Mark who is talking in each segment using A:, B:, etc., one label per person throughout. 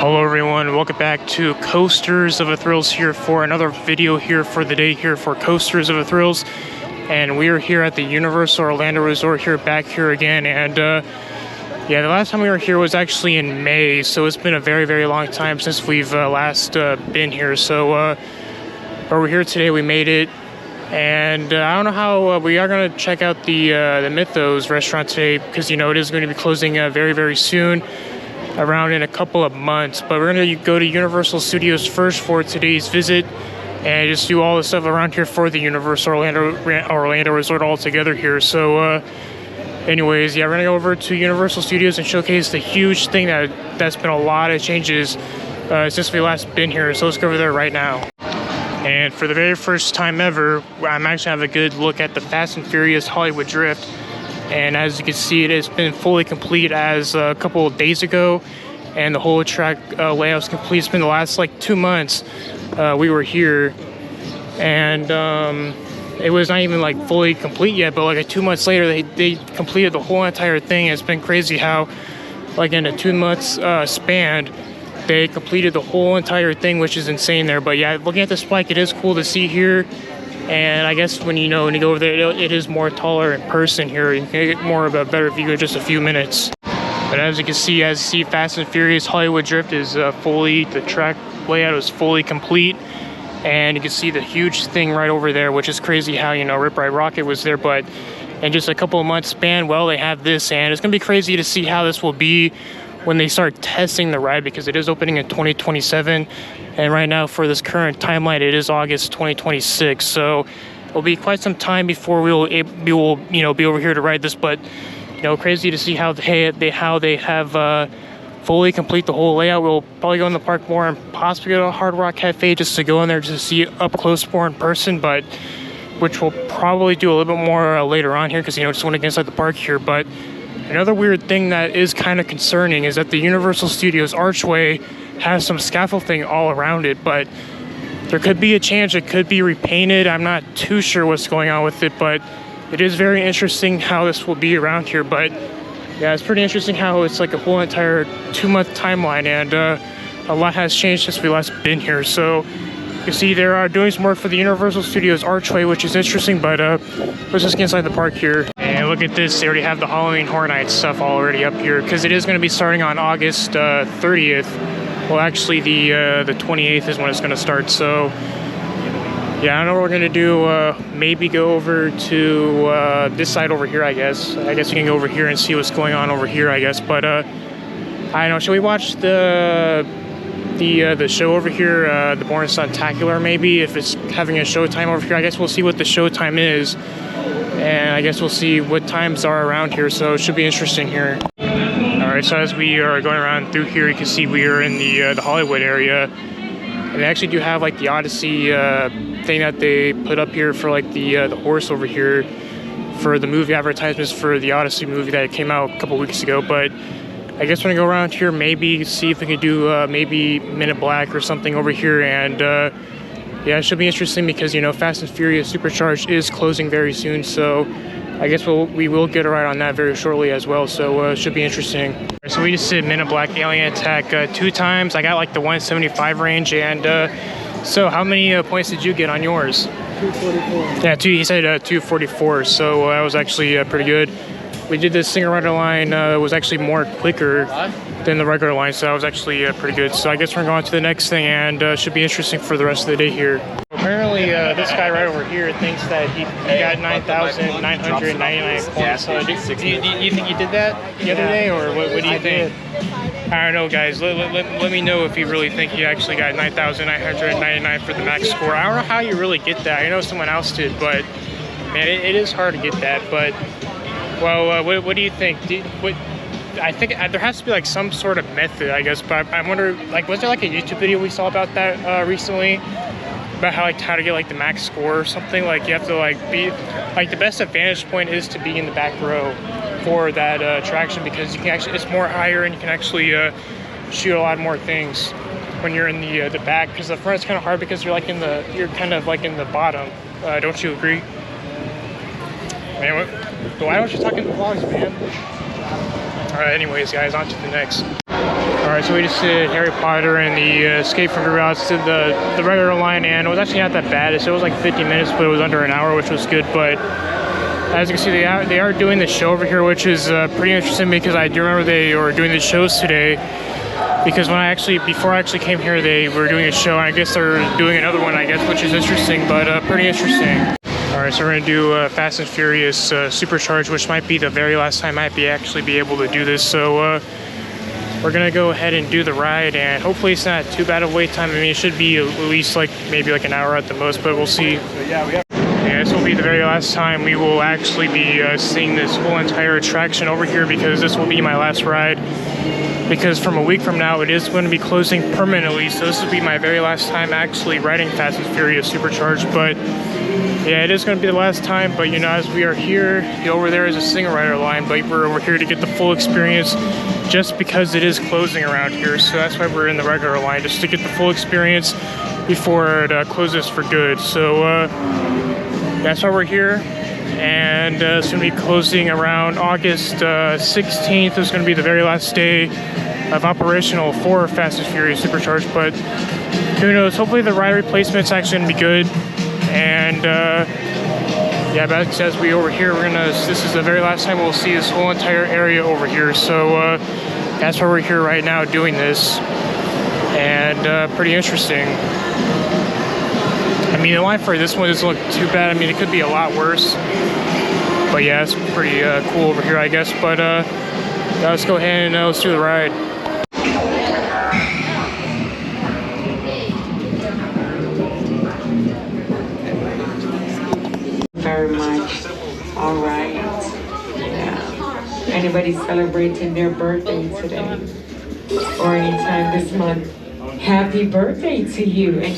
A: Hello everyone, welcome back to Coasters of a Thrills here for another video here for the day here for Coasters of a Thrills. And we are here at the Universal Orlando Resort here, back here again. And yeah, the last time we were here was actually in May, so it's been a very long time since we've last been here. So but we're here today, we made it. And I don't know how we are going to check out the Mythos restaurant today, because you know it is going to be closing very soon, around in a couple of months. But we're going to go to Universal Studios first for today's visit and just do all the stuff around here for the Universal Orlando Resort all together here. So anyways, yeah, we're going to go over to Universal Studios and showcase the huge thing that's been a lot of changes since we last been here. So let's go over there right now. And for the very first time ever, I'm actually having a good look at the Fast and Furious Hollywood Drift. And as you can see, it has been fully complete as a couple of days ago, and the whole track layout is complete. It's been the last like 2 months we were here, and it was not even like fully complete yet, but like 2 months later they completed the whole entire thing. It's been crazy how like in a 2 months span they completed the whole entire thing, which is insane there. But yeah, looking at the spike, it is cool to see here. And I guess when you go over there, it is more taller in person here. You can get more of a better view in just a few minutes. But as you can see, Fast and Furious Hollywood Drift is the track layout is fully complete. And you can see the huge thing right over there, which is crazy how, Rip Ride Rocket was there. But in just a couple of months span, well, they have this. And it's going to be crazy to see how this will be when they start testing the ride, because it is opening in 2027, and right now for this current timeline it is August 2026, so it'll be quite some time before we will be over here to ride this. But crazy to see how they have fully complete the whole layout. We'll probably go in the park more and possibly go to Hard Rock Cafe just to go in there just to see it up close more in person, but which we'll probably do a little bit more later on here, because just want to get inside the park here. But another weird thing that is kind of concerning is that the Universal Studios archway has some scaffolding all around it, but there could be a chance it could be repainted. I'm not too sure what's going on with it, but it is very interesting how this will be around here. But yeah, it's pretty interesting how it's like a whole entire 2 month timeline, and a lot has changed since we last been here. So you see they are doing some work for the Universal Studios archway, which is interesting. But let's just get inside the park here. And look at this, they already have the Halloween Horror Nights stuff already up here, because it is going to be starting on August 30th. Well, actually the 28th is when it's going to start. So yeah, I don't know what we're going to do. Maybe go over to this side over here, I guess. I guess we can go over here and see what's going on over here, I guess. But I don't know, should we watch the show over here, the Born Suntacular, maybe, if it's having a showtime over here? I guess we'll see what the showtime is, and I guess we'll see what times are around here, so it should be interesting here. Alright, so as we are going around through here, you can see we are in the Hollywood area, and they actually do have like the Odyssey thing that they put up here for like the horse over here for the movie advertisements for the Odyssey movie that came out a couple weeks ago. But I guess we're gonna go around here, maybe see if we can do maybe Men in Black or something over here. And yeah, it should be interesting, because Fast and Furious Supercharged is closing very soon, so I guess we will get a ride on that very shortly as well. So it should be interesting. So we just did Men in Black Alien Attack 2 times. I got like the 175 range. And so how many points did you get on yours?
B: 244.
A: Yeah, he said 244. So that was actually pretty good. We did this Singer Rider line, was actually more quicker than the regular line, so that was actually pretty good. So I guess we're going to the next thing, and should be interesting for the rest of the day here. Apparently, this guy right over here thinks that he got 9,999 points. So do you think you did that the other day, or what do you think? I don't know, guys. Let me know if you really think you actually got 9,999 for the max score. I don't know how you really get that. I know someone else did, but man, it is hard to get that. But well, what do you think? I think there has to be like some sort of method, I guess. But I wonder, like, was there like a YouTube video we saw about that recently? About how to get like the max score or something? Like you have to like be like, the best advantage point is to be in the back row for that attraction, because you can actually, it's more higher, and you can actually shoot a lot more things when you're in the back, because the front is kind of hard because you're kind of like in the bottom. Don't you agree? Man, why don't you talk in the vlogs, man? Alright, anyways, guys, on to the next. Alright, Alright, so we just did Harry Potter and the Escape from Gringotts to the regular line, and it was actually not that bad. So it was like 50 minutes, but it was under an hour, which was good. But as you can see, they are doing the show over here, which is pretty interesting because I do remember they were doing the shows today. Because before I actually came here, they were doing a show, and I guess they're doing another one, I guess, which is interesting, but pretty interesting. Alright, so we're gonna do Fast and Furious Supercharged, which might be the very last time I might actually be able to do this. So we're gonna go ahead and do the ride, and hopefully it's not too bad of wait time. I mean, it should be at least maybe an hour at the most, but we'll see. Yeah, this will be the very last time we will actually be seeing this whole entire attraction over here, because this will be my last ride. Because from a week from now, it is going to be closing permanently, so this will be my very last time actually riding Fast and Furious Supercharged. But yeah, it is going to be the last time. But you know, as we are here, over there is a single rider line, but we're over here to get the full experience, just because it is closing around here. So that's why we're in the regular line, just to get the full experience before it closes for good. So that's why we're here. And it's going to be closing around August 16th. It's going to be the very last day of operational for Fast and Furious Supercharged. But who knows? Hopefully the ride replacement's actually going to be good. And yeah, but as we over here, this is the very last time we'll see this whole entire area over here. So that's why we're here right now doing this. And pretty interesting. I mean, the line for this one doesn't look too bad. I mean, it could be a lot worse. But yeah, it's pretty cool over here, I guess. But yeah, let's go ahead and let's do the ride.
B: Very much. All right. Yeah. Anybody celebrating their birthday today or anytime this month? Happy birthday to you. And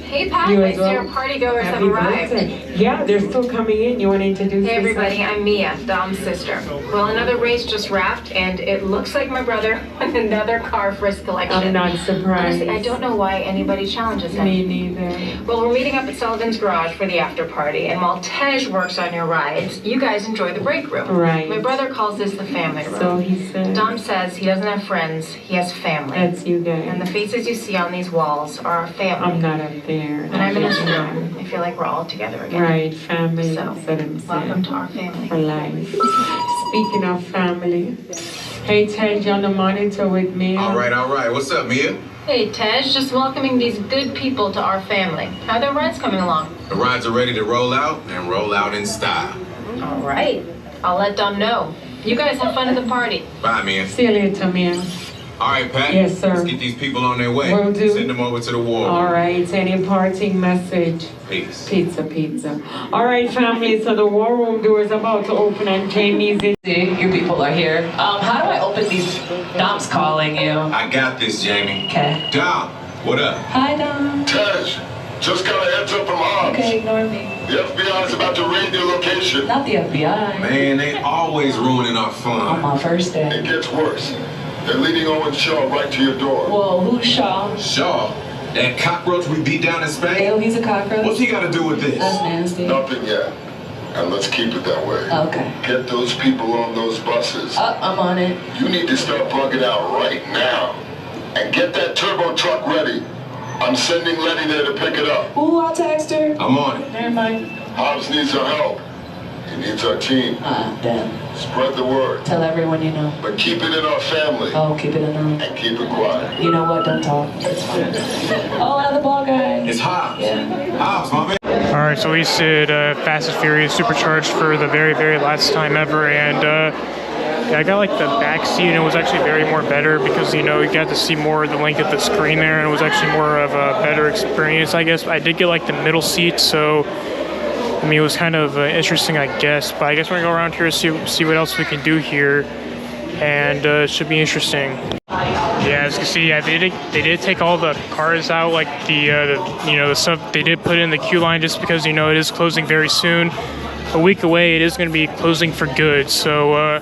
C: hey Pat, I see our party goers have arrived.
B: Yeah, they're still coming in. You want to introduce yourself?
C: Hey everybody, I'm Mia, Dom's sister. Well, another race just wrapped, and it looks like my brother won another car for his collection.
B: I'm not surprised.
C: Honestly, I don't know why anybody challenges him.
B: Me neither.
C: Well, we're meeting up at Sullivan's Garage for the after party, and while Tej works on your rides, you guys enjoy the break room.
B: Right.
C: My brother calls this the family room.
B: So he said.
C: Dom says he doesn't have friends, he has family.
B: That's you guys.
C: And the faces you see on these walls are our family.
B: I'm not up there.
C: And I'm in his room. I feel like we're all together again.
B: Right, family.
C: So, welcome to our family.
B: For life. Speaking of family, hey Tej, you're on the monitor with me.
D: All right. What's up, Mia?
C: Hey, Tej, just welcoming these good people to our family. How are their rides coming along?
D: The rides are ready to roll out, and roll out in style.
C: All right. I'll let Dom know. You guys have fun at the party.
D: Bye, Mia.
B: See you later, Mia.
D: All right, Pat.
B: Yes, sir.
D: Let's get these people on their way.
B: Will do.
D: Send them over to the war.
B: All right, any parting message?
D: Peace.
B: Pizza. All right, family, so the war room door is about to open and Jamie's in.
E: You people are here. How do I open these? Dom's calling you.
D: I got this, Jamie.
E: Okay.
D: Dom, what up?
E: Hi, Dom.
F: Tej, just got a heads up from Hobbs.
E: Okay, ignore me.
F: The FBI is about to raid your location.
E: Not the FBI.
D: Man, they always ruining our
E: On
D: fun.
E: my first
F: It
E: day.
F: gets worse. They're leading Owen Shaw right to your door.
E: Whoa, who's Shaw?
D: Shaw, that cockroach we beat down in Spain?
E: Ew, he's a cockroach.
D: What's he got to do with this?
E: That's nasty.
F: Nothing yet. And let's keep it that way.
E: Okay.
F: Get those people on those buses.
E: I'm on it.
F: You need to start bugging out right now. And get that turbo truck ready. I'm sending Letty there to pick it up.
E: Ooh, I'll text her.
D: I'm on it.
E: Never mind.
F: Hobbs needs our help. He needs our team.
E: Damn.
F: Spread the word.
E: Tell everyone you know.
F: But keep it in our family.
E: Oh, keep it anonymous.
F: And keep it quiet.
E: You know what? Don't talk. It's fine. Oh, the ball guy.
D: It's Hobbs.
E: Yeah.
D: Hobbs, my man.
A: Alright, so we did Fast and Furious Supercharged for the very, very last time ever, and yeah, I got like the back seat, and it was actually very more better because, you know, you got to see more of the length of the screen there, and it was actually more of a better experience, I guess. I did get like the middle seat, so I mean, it was kind of interesting, I guess. But I guess we're gonna go around here and see what else we can do here, and it should be interesting. Yeah, as you can see, yeah, they did take all the cars out, like the you know, the stuff they did put in the queue line, just because, you know, it is closing very soon. A week away, it is going to be closing for good. So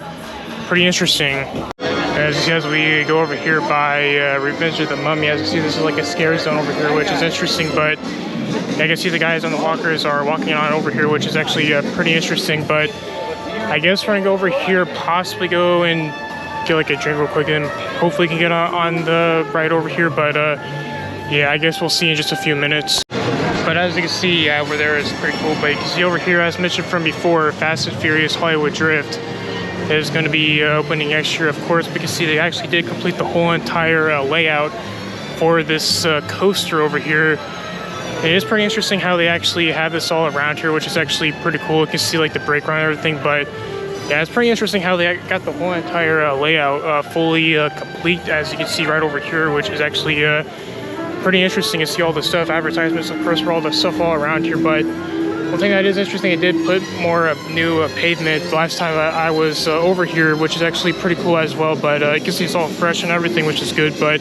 A: pretty interesting. As we go over here by Revenge of the Mummy, as you see, this is like a scare zone over here, which is interesting. But I can see the guys on the walkers are walking on over here, which is actually pretty interesting. But I guess we're gonna go over here, possibly go and get like a drink real quick, and hopefully can get on the ride over here, but yeah, I guess we'll see in just a few minutes. But as you can see, over there is pretty cool. But you can see over here, as mentioned from before, Fast and Furious Hollywood Drift is going to be opening next year, of course. We can see they actually did complete the whole entire layout for this coaster over here. It is pretty interesting how they actually have this all around here, which is actually pretty cool. You can see like the brake run and everything, but yeah, it's pretty interesting how they got the whole entire layout fully complete, as you can see right over here, which is actually pretty interesting to see all the stuff, advertisements, of course, for all the stuff all around here. But one thing that is interesting, it did put more new pavement last time I was over here, which is actually pretty cool as well. But you can see it's all fresh and everything, which is good. But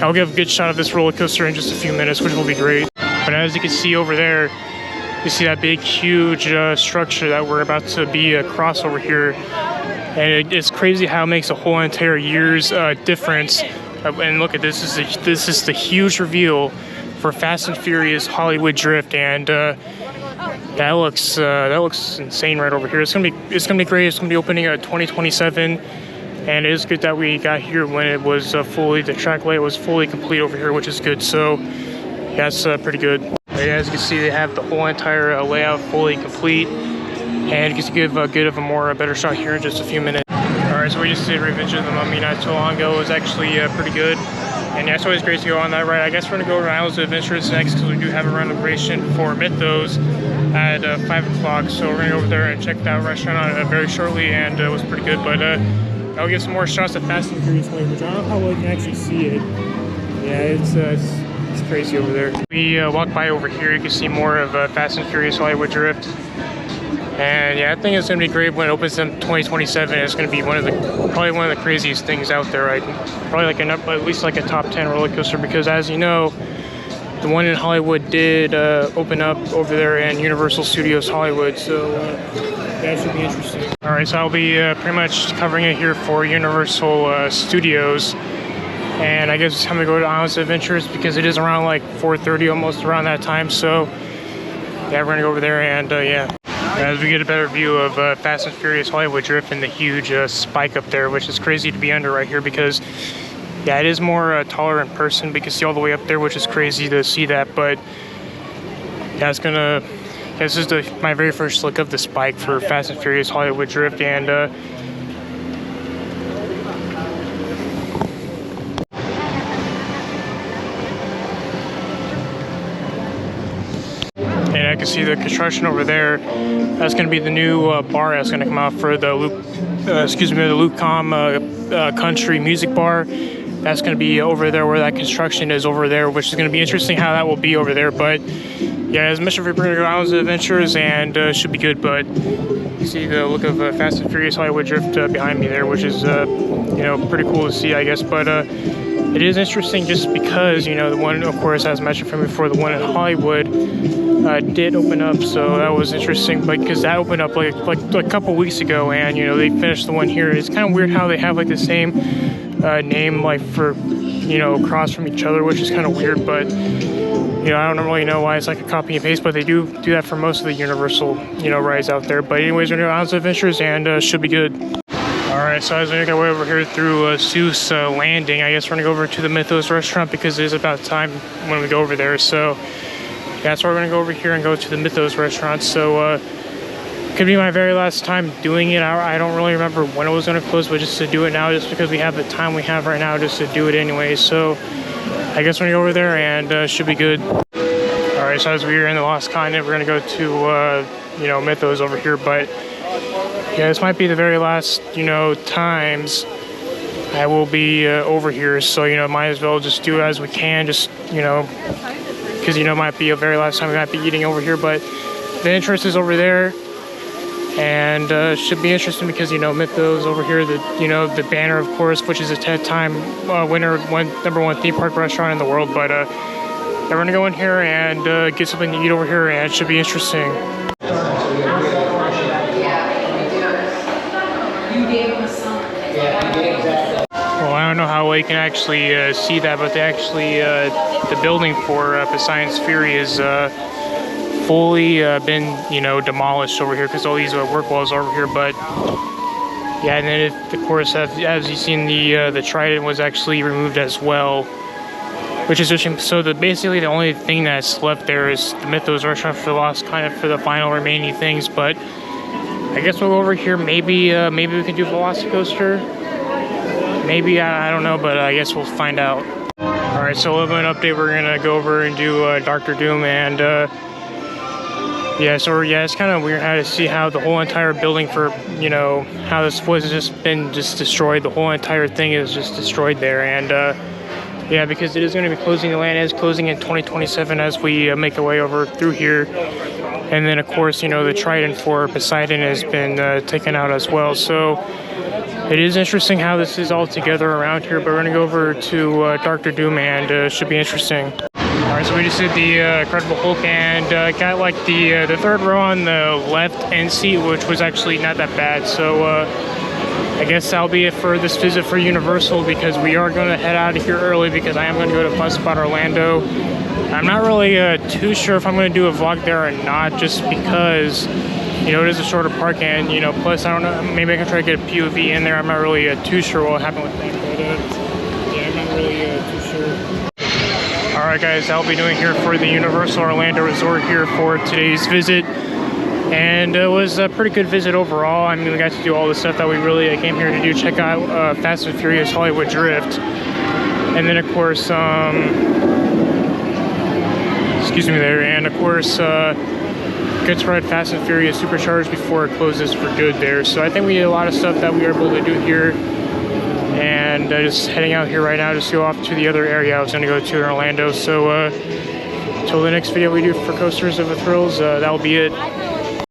A: I'll give a good shot of this roller coaster in just a few minutes, which will be great. But as you can see over there, you see that big, huge structure that we're about to be across over here. And it's crazy how it makes a whole entire year's difference. And look at this. This is the huge reveal for Fast and Furious Hollywood Drift, and that looks insane right over here. It's gonna be great. It's gonna be opening at 2027, and it is good that we got here when it was the track layout was fully complete over here, which is good. So yeah, it's pretty good. As you can see, they have the whole entire layout fully complete, and you can give a better shot here in just a few minutes. Alright, so we just did Revenge of the Mummy not too long ago. It was actually pretty good, and yeah, it's always great to go on that ride. I guess we're gonna go to Islands of Adventures next, because we do have a renovation for Mythos at 5 o'clock. So we're gonna go over there and check that restaurant very shortly, and it was pretty good. But I'll get some more shots of Fast and Furious Hollywood. I don't know how well you can actually see it. Yeah, it's crazy over there. We walk by over here, you can see more of Fast and Furious Hollywood Drift. And yeah, I think it's gonna be great when it opens in 2027. It's gonna be probably one of the craziest things out there, right? Probably like at least like a top 10 roller coaster, because as you know, the one in Hollywood did open up over there in Universal Studios Hollywood, so that should be interesting. All right, so I'll be pretty much covering it here for Universal Studios. And I guess it's time to go to Islands of Adventures, because it is around like 4:30, almost around that time. So yeah, we're gonna go over there, and yeah. As we get a better view of Fast and Furious Hollywood Drift and the huge spike up there, which is crazy to be under right here, because yeah, it is more taller in person. We can see all the way up there, which is crazy to see that. But yeah, this is my very first look of the spike for Fast and Furious Hollywood Drift, and I can see the construction over there. That's going to be the new bar that's going to come out for the Luke Country Music Bar. That's going to be over there where that construction is over there, which is going to be interesting how that will be over there. But yeah, as mentioned, we're going to go Islands of Adventures, and should be good. But you see the look of Fast and Furious Hollywood Drift behind me there, which is pretty cool to see, I guess. But it is interesting just because the one, of course, as mentioned from before, the one in Hollywood did open up, so that was interesting. But because that opened up like a couple weeks ago, and they finished the one here. It's kind of weird how they have like the same name like for across from each other, which is kind of weird. But I don't really know why it's like a copy and paste, but they do that for most of the Universal rides out there. But anyways, we're going to Islands of Adventures, and should be good. Alright, so as we make our way over here through Seuss Landing, I guess we're going to go over to the Mythos restaurant, because it is about time when we go over there. So yeah, so we're going to go over here and go to the Mythos restaurant. So could be my very last time doing it. I don't really remember when it was going to close, but just to do it now, just because we have the time we have right now, just to do it anyway. So I guess we're going to go over there, and should be good. Alright, so as we're in the Lost Continent, we're going to go to Mythos over here. But yeah, this might be the very last times I will be over here. So might as well just do it as we can, just because might be a very last time we might be eating over here. But the entrance is over there, and should be interesting, because Mythos over here, the banner, of course, which is a 10-time winner, #1 theme park restaurant in the world. But we're gonna go in here and get something to eat over here, and it should be interesting. Well, I don't know how well you can actually see that, but they actually the building for Science Fury is fully been demolished over here, because all these work walls are over here. But Yeah, and then of course, as you've seen, the Trident was actually removed as well, which is interesting. So basically the only thing that's left there is the Mythos Restaurant for the Lost, kind of for the final remaining things. But I guess we'll go over here. Maybe we can do Velocicoaster. Maybe, I don't know, but I guess we'll find out. All right, so a little bit of an update. We're gonna go over and do Dr. Doom, and yeah, so it's kind of weird how to see how the whole entire building for, you know, how this was just been destroyed. The whole entire thing is just destroyed there, and yeah, because it is going to be closing. The land is closing in 2027 as we make our way over through here. And then, of course, you know, the Trident for Poseidon has been taken out as well. So it is interesting how this is all together around here. But we're going to go over to Dr. Doom, and it should be interesting. All right, so we just did the Incredible Hulk, and got like the third row on the left end seat, which was actually not that bad. So I guess that'll be it for this visit for Universal, because we are going to head out of here early because I am going to go to Fun Spot Orlando. I'm not really too sure if I'm going to do a vlog there or not, just because, you know, it is a shorter park, and, you know, plus, I don't know, maybe I can try to get a POV in there. I'm not really too sure what will happen with that, but yeah, I'm not really too sure. Alright guys, I'll be doing here for the Universal Orlando Resort here for today's visit. And it was a pretty good visit overall. I mean, we got to do all the stuff that we really came here to do. Check out Fast and Furious Hollywood Drift. And then, of course, excuse me there. And, of course, get to ride Fast and Furious Supercharged before it closes for good there. So I think we did a lot of stuff that we were able to do here. And just heading out here right now to go off to the other area I was going to go to in Orlando. So, till the next video we do for Coasters of the Thrills, that'll be it.